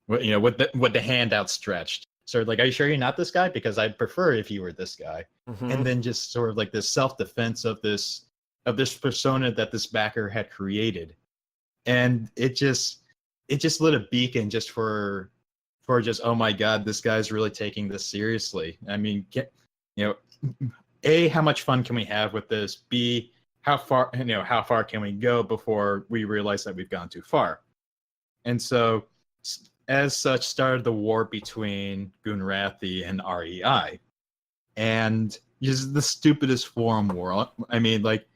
with the hand outstretched. Sort of like, are you sure you're not this guy? Because I'd prefer if you were this guy. Mm-hmm. And then just sort of like this self-defense of this persona that this backer had created, and it just lit a beacon just for just, oh my god, this guy's really taking this seriously. I mean, A, how much fun can we have with this? B, how far can we go before we realize that we've gone too far? And so, as such, started the war between Gunrathi and REI, and just the stupidest forum war. I mean, like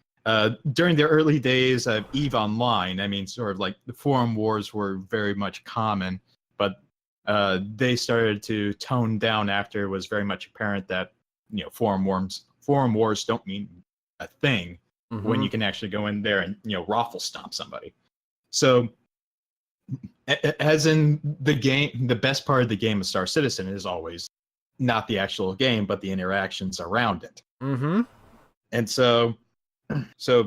during the early days of EVE Online, I mean, sort of like the forum wars were very much common, but they started to tone down after it was very much apparent that forum wars don't mean a thing when you can actually go in there and Rofflestomp somebody. So, as in the game, the best part of the game of Star Citizen is always not the actual game, but the interactions around it. Mm-hmm. And so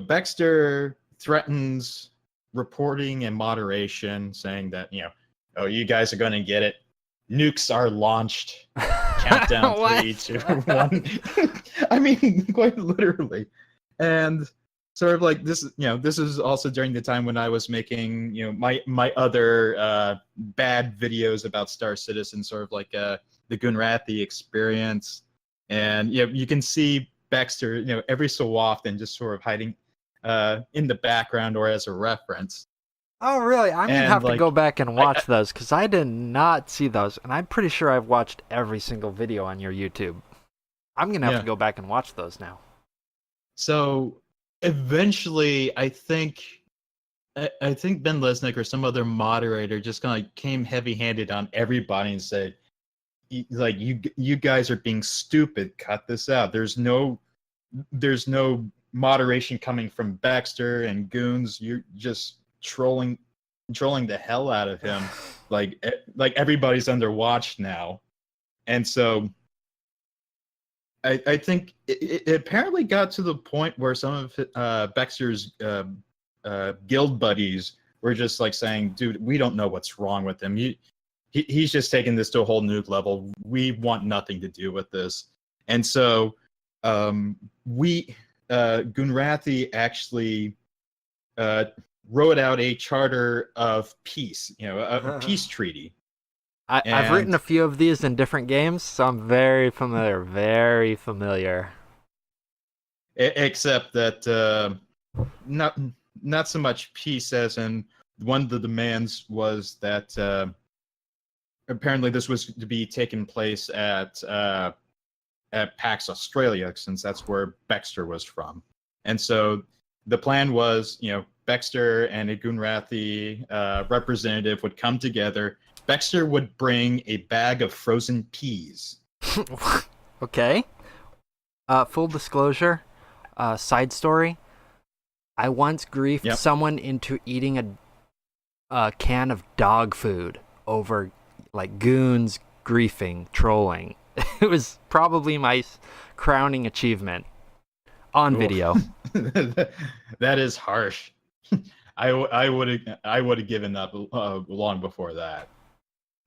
Baxter threatens reporting and moderation, saying that oh, you guys are going to get it. Nukes are launched. Countdown 3, 2, 1. I mean, quite literally. And sort of like this, this is also during the time when I was making, my other bad videos about Star Citizen, sort of like the Gunrathi experience, and you can see Baxter, every so often, just sort of hiding in the background or as a reference. Oh, really? I'm going to have to go back and watch those, because I did not see those, and I'm pretty sure I've watched every single video on your YouTube. I'm going to have to go back and watch those now. So, eventually, I think Ben Lesnick or some other moderator just kind of came heavy-handed on everybody and said, like, you guys are being stupid, cut this out. There's no moderation coming from Baxter and goons. You're just trolling the hell out of him. like everybody's under watch now. And so I think it apparently got to the point where some of Baxter's guild buddies were just like saying, dude, we don't know what's wrong with him. He's just taking this to a whole new level. We want nothing to do with this. And so Gunrathi actually wrote out a charter of peace, a peace treaty. I've written a few of these in different games, so I'm very familiar. Except that not so much peace as in one of the demands was that apparently this was to be taking place at PAX Australia, since that's where Baxter was from. And so the plan was, Baxter and a Gunrathi representative would come together. Baxter would bring a bag of frozen peas. Okay. Full disclosure, side story. I once griefed someone into eating a can of dog food over like goons griefing, trolling. It was probably my crowning achievement on video. That is harsh. I would have given up long before that.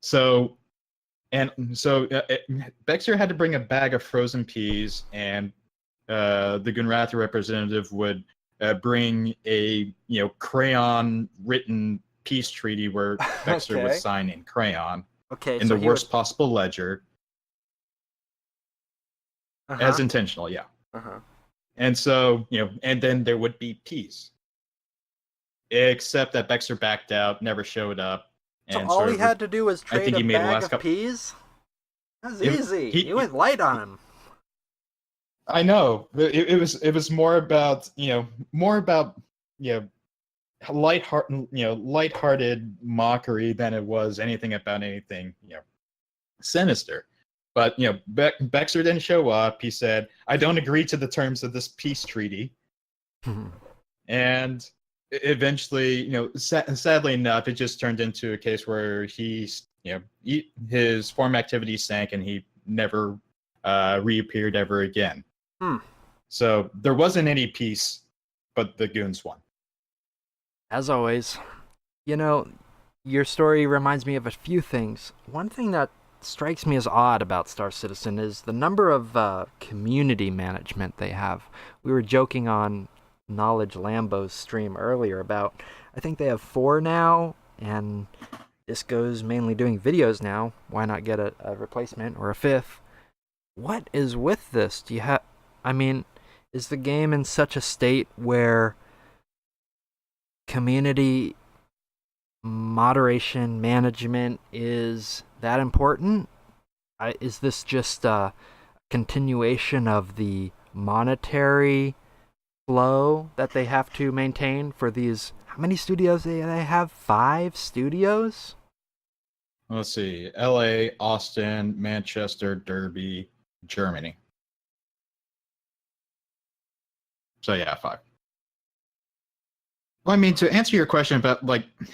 So Baxter had to bring a bag of frozen peas, and the Gunrathi representative would bring a crayon written peace treaty where Baxter would sign in crayon in so the worst possible ledger. As intentional, yeah. And so, and then there would be peace. Except that Baxter backed out, never showed up. So all he had to do was trade a bag of peas? That was easy. He went light on him. I know. It was more about, lighthearted mockery than it was anything about anything, sinister. But, Baxter didn't show up. He said, "I don't agree to the terms of this peace treaty." And eventually, sadly enough, it just turned into a case where his farm activity sank and he never reappeared ever again. So there wasn't any peace, but the goons won. As always, your story reminds me of a few things. One thing that strikes me as odd about Star Citizen is the number of community management they have. We were joking on Knowledge Lambo's stream earlier about, I think they have 4 now, and Disco's mainly doing videos now. Why not get a replacement or a 5th? What is with this? Is the game in such a state where community moderation management is that important? Is this just a continuation of the monetary flow that they have to maintain for these? How many studios do they have? 5 studios? Let's see. LA, Austin, Manchester, Derby, Germany. So yeah, 5. Well, to answer your question about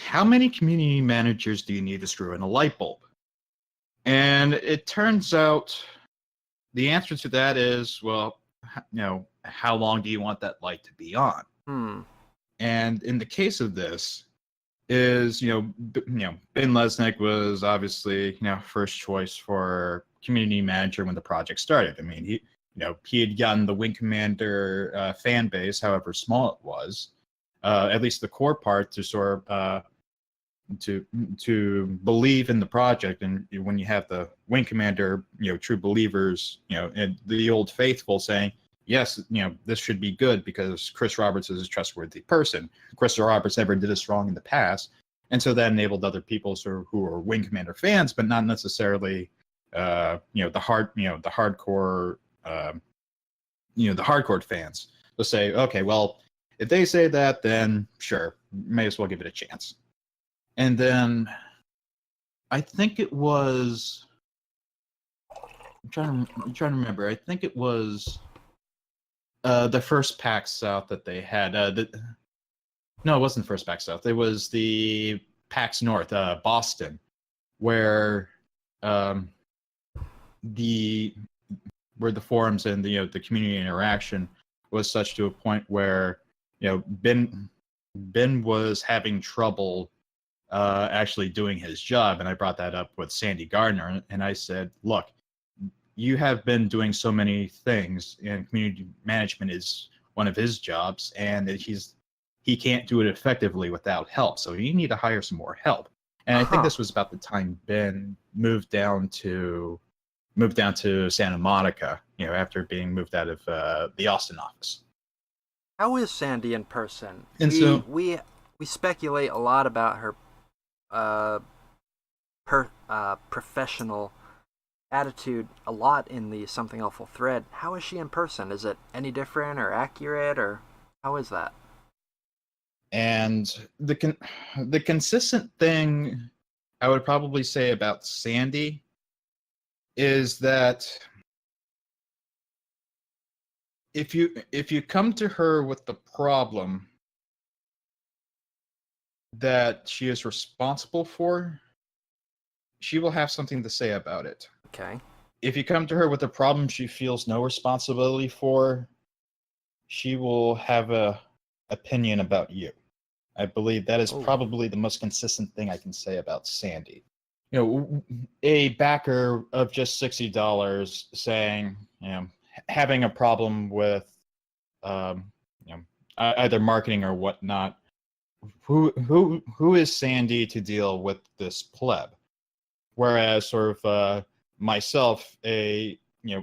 how many community managers do you need to screw in a light bulb? And it turns out the answer to that is, well, how long do you want that light to be on? And in the case of this, Ben Lesnick was obviously first choice for community manager when the project started. He had gotten the Wing Commander fan base, however small it was, at least the core part, to sort of to believe in the project. And when you have the Wing Commander, true believers, and the old faithful saying, yes, this should be good because Chris Roberts is a trustworthy person. Chris Roberts never did us wrong in the past, and so that enabled other people who are Wing Commander fans, but not necessarily, the hardcore fans. They'll say, okay, well, if they say that, then sure, may as well give it a chance. And then I think it was, I'm trying to remember. I think it was the first PAX South that they had. No, it wasn't the first PAX South. It was the PAX North, Boston, where the forums and the community interaction was such to a point where Ben was having trouble actually doing his job, and I brought that up with Sandy Gardner, and I said, look, you have been doing so many things, and community management is one of his jobs, and he can't do it effectively without help, so you need to hire some more help. And I think this was about the time Ben moved down to Santa Monica, after being moved out of the Austin office. How is Sandy in person? And we speculate a lot about her professional attitude a lot in the Something Awful thread. How is she in person? Is it any different or accurate, or how is that? And the consistent thing I would probably say about Sandy is that if you come to her with the problem that she is responsible for, she will have something to say about it. Okay. If you come to her with a problem she feels no responsibility for, she will have a opinion about you. I believe that is probably the most consistent thing I can say about Sandy. You know, a backer of just $60 saying, you know, having a problem with, either marketing or whatnot. Who is Sandy to deal with this pleb? Whereas, sort of myself, an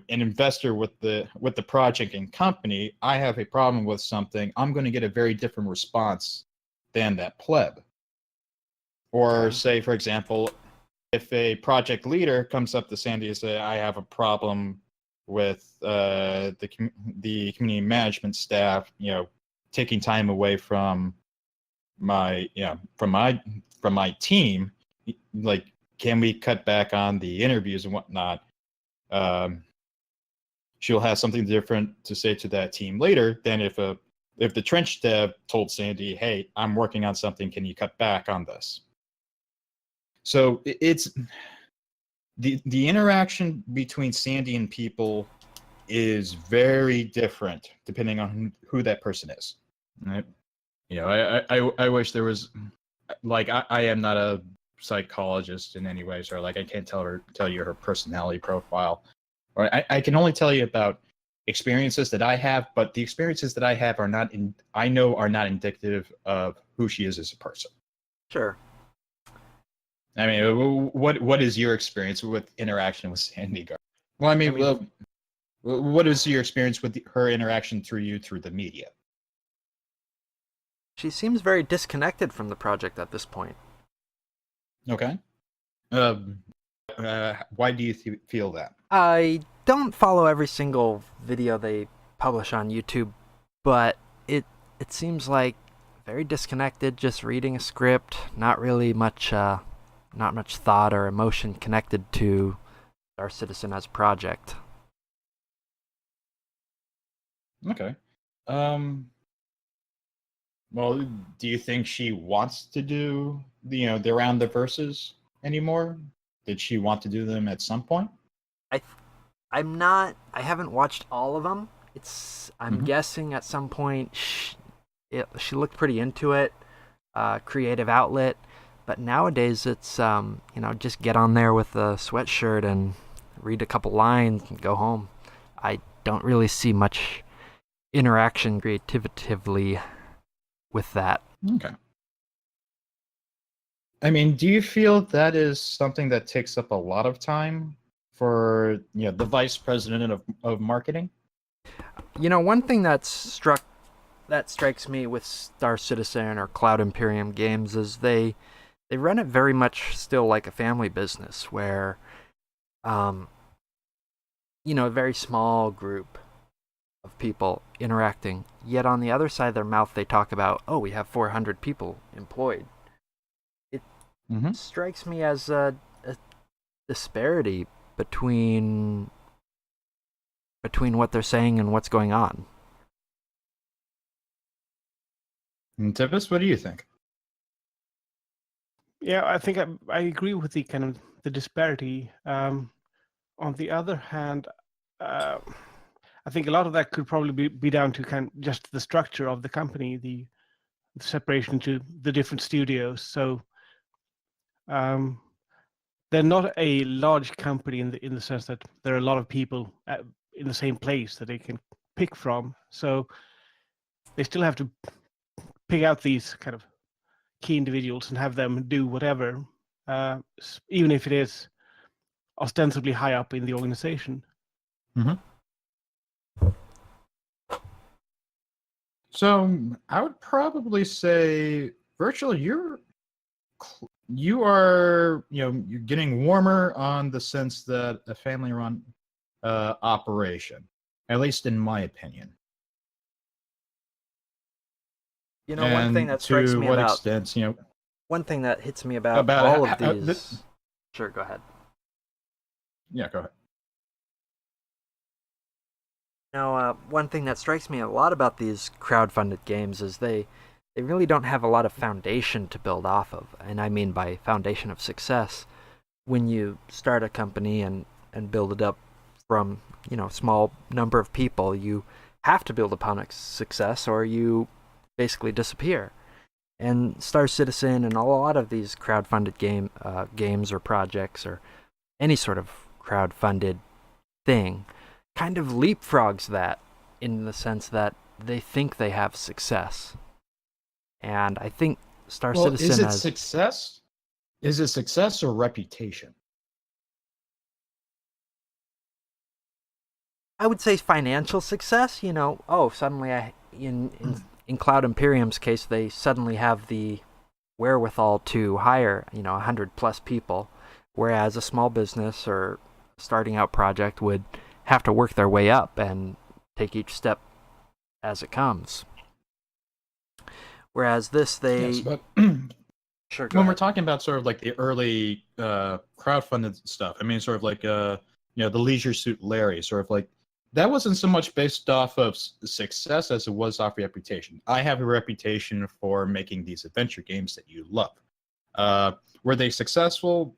investor with the project and company, I have a problem with something, I'm going to get a very different response than that pleb. Or say, for example, if a project leader comes up to Sandy and say, I have a problem with the community management staff, taking time away from my team, like, can we cut back on the interviews and whatnot? She'll have something different to say to that team later than if the trench dev told Sandy, hey, I'm working on something, can you cut back on this? So it's the interaction between Sandy and people is very different depending on who that person is. Right? I wish there was, like, I am not a psychologist in any way, so like I can't tell you her personality profile. Or I can only tell you about experiences that I have, but the experiences that I have are not indicative of who she is as a person. Sure. I mean, what is your experience with interaction with Sandy Gar? Well, I mean, what is your experience with her interaction through the media? She seems very disconnected from the project at this point. Okay. Why do you feel that? I don't follow every single video they publish on YouTube, but it seems like very disconnected, just reading a script, not really much thought or emotion connected to Star Citizen as a project. Okay. Well, do you think she wants to do the round the verses anymore? Did she want to do them at some point? I haven't watched all of them. I'm guessing at some point she looked pretty into it, creative outlet. But nowadays it's just get on there with a sweatshirt and read a couple lines and go home. I don't really see much interaction creatively with that. Okay. I mean, do you feel that is something that takes up a lot of time for the vice president of marketing? One thing that strikes me with Star Citizen or Cloud Imperium games is they run it very much still like a family business where a very small group of people interacting, yet on the other side of their mouth they talk about, oh, we have 400 people employed. It strikes me as a disparity between what they're saying and what's going on. And Tippis, what do you think? Yeah, I think I agree with the kind of the disparity. On the other hand, I think a lot of that could probably be down to kind of just the structure of the company, the separation to the different studios. So they're not a large company in the sense that there are a lot of people in the same place that they can pick from. So they still have to pick out these kind of key individuals and have them do whatever, even if it is ostensibly high up in the organization. So I would probably say, Virtual, you are you're getting warmer on the sense that a family-run operation, at least in my opinion. You know, one thing And that strikes to me what about extent, one thing that hits me about about all of how, these. Sure, go ahead. yeah, go ahead. Now, one thing that strikes me a lot about these crowd-funded games is they really don't have a lot of foundation to build off of, and I mean by foundation of success. When you start a company and build it up from small number of people, you have to build upon its success, or you basically disappear. And Star Citizen and a lot of these crowd-funded games or projects or any sort of crowd-funded thing kind of leapfrogs that in the sense that they think they have success. And I think Star Well, Citizen is it has... success? Is it success or reputation? I would say financial success, suddenly in Cloud Imperium's case, they suddenly have the wherewithal to hire, 100 plus people, whereas a small business or starting out project would have to work their way up and take each step as it comes. Whereas this, Yes, but Sure, go when we're ahead. talking about sort of like the early crowdfunded stuff, I mean, sort of like the Leisure Suit Larry, sort of like that wasn't so much based off of success as it was off reputation. I have a reputation for making these adventure games that you love. Were they successful?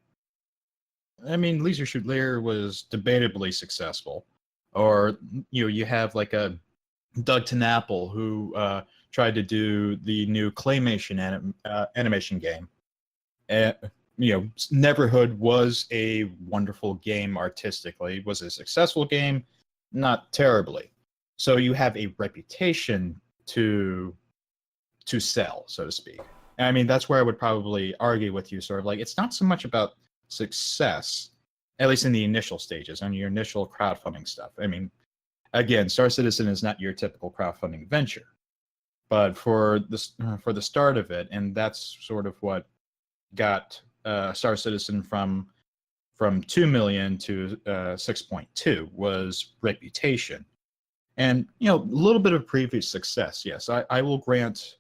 I mean, Leisure Suit Larry was debatably successful. Or you have like a Doug TenNapel who tried to do the new claymation animation game. Neverhood was a wonderful game artistically. Was it a successful game? Not terribly. So you have a reputation to sell, so to speak. And I mean, that's where I would probably argue with you, sort of like it's not so much about success, at least in the initial stages, on your initial crowdfunding stuff. I mean, again, Star Citizen is not your typical crowdfunding venture, but for the start of it, and that's sort of what got Star Citizen from 2 million to 6.2 was reputation, and a little bit of previous success. Yes, I will grant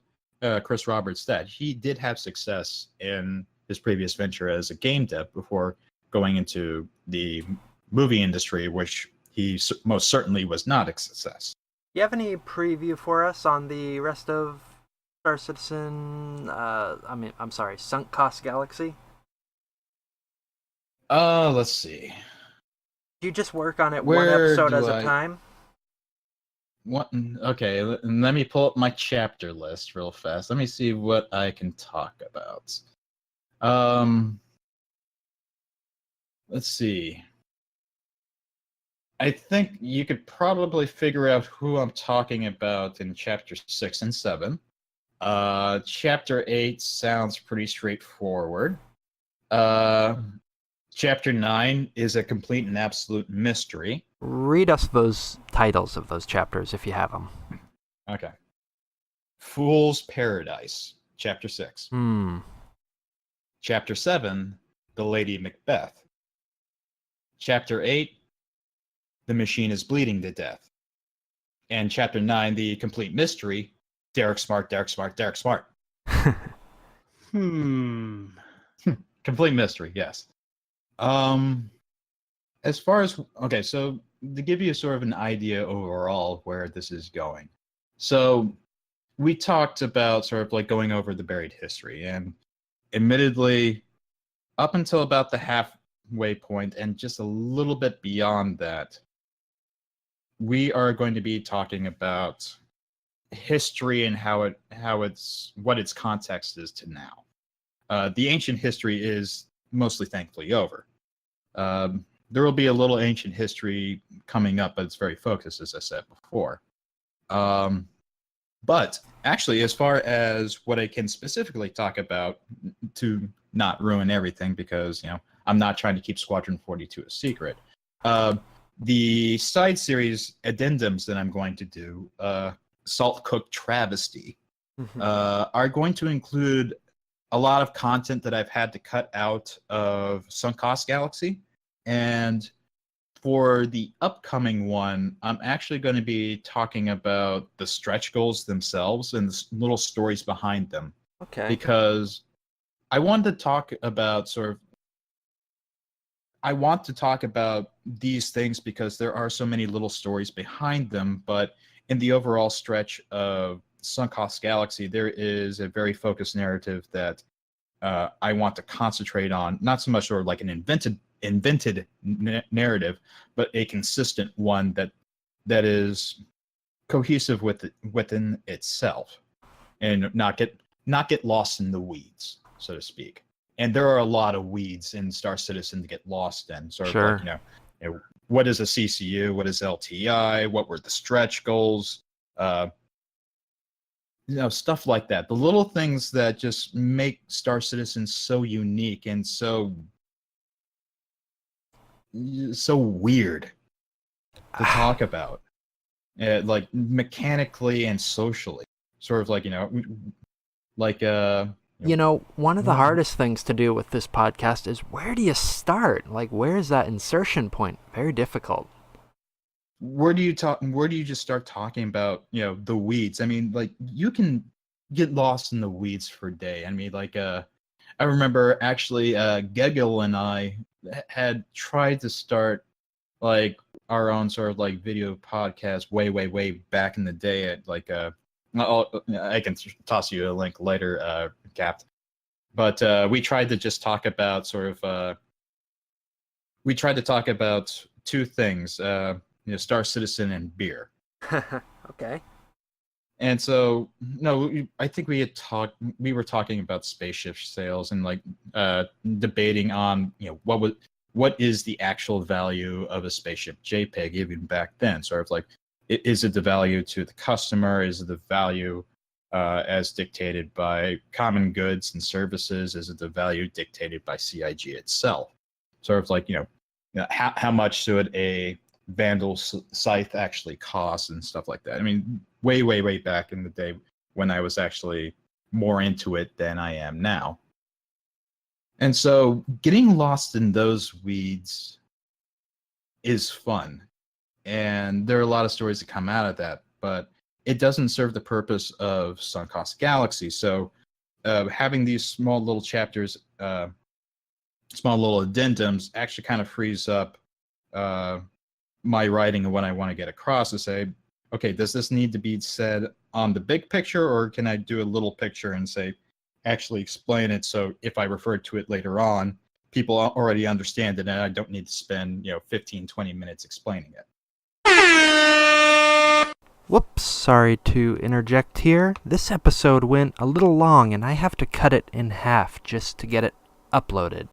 Chris Roberts that he did have success in his previous venture as a game dev before going into the movie industry, which he most certainly was not a success. You have any preview for us on the rest of Star Citizen? I'm sorry, Sunk Cost Galaxy? Let's see. Do you just work on it one Where episode do at a I- time? Okay, let me pull up my chapter list real fast. Let me see what I can talk about. Let's see. I think you could probably figure out who I'm talking about in chapter 6 and 7. Chapter 8 sounds pretty straightforward. Chapter 9 is a complete and absolute mystery. Read us those titles of those chapters if you have them. Okay. Fool's Paradise, chapter 6. Chapter 7, The Lady Macbeth. Chapter 8, The Machine is Bleeding to Death. And chapter 9, The Complete Mystery, Derek Smart, Derek Smart, Derek Smart. Complete mystery, yes. As far as okay, so to give you sort of an idea overall where this is going. So we talked about sort of like going over the buried history, and admittedly, up until about the halfway point and just a little bit beyond that, we are going to be talking about history and what its context is to now. The ancient history is mostly thankfully over. There will be a little ancient history coming up, but it's very focused, as I said before. But actually, as far as what I can specifically talk about, to not ruin everything, because I'm not trying to keep Squadron 42 a secret. The side series addendums that I'm going to do, Salt Cooked Travesty, are going to include a lot of content that I've had to cut out of Sunk Cost Galaxy, and for the upcoming one, I'm actually going to be talking about the stretch goals themselves and the little stories behind them. Okay. Because I want to talk about these things because there are so many little stories behind them, but in the overall stretch of Sunk Cost Galaxy, there is a very focused narrative that I want to concentrate on, not so much sort of like an invented narrative, but a consistent one that is cohesive within itself, and not get lost in the weeds, so to speak. And there are a lot of weeds in Star Citizen to get lost in. Sort of Sure. like, what is a CCU? What is LTI? What were the stretch goals? Stuff like that. The little things that just make Star Citizen so unique and so weird to talk about, like mechanically and socially. Sort of like, One of the hardest things to do with this podcast is, where do you start? Like, where is that insertion point? Very difficult. Where do you just start talking about, the weeds? I mean, like, you can get lost in the weeds for a day. I mean, like, I remember actually Gegel and I had tried to start like our own sort of like video podcast way back in the day at like I can toss you a link later, Capt. But we tried to just talk about two things, Star Citizen and beer. Okay. And so, no, I think we were talking about spaceship sales and like debating on, what is the actual value of a spaceship JPEG even back then? Sort of like, is it the value to the customer? Is it the value as dictated by common goods and services? Is it the value dictated by CIG itself? Sort of like, how much should a Vandal scythe actually cost and stuff like that? I mean, way back in the day when I was actually more into it than I am now. And so getting lost in those weeds is fun. And there are a lot of stories that come out of that, but it doesn't serve the purpose of Sunk Cost Galaxy. So having these small little chapters, small little addendums, actually kind of frees up my writing and what I want to get across to say, okay, does this need to be said on the big picture, or can I do a little picture and say, actually explain it, so if I refer to it later on, people already understand it and I don't need to spend 15-20 minutes explaining it. Whoops, sorry to interject here. This episode went a little long and I have to cut it in half just to get it uploaded.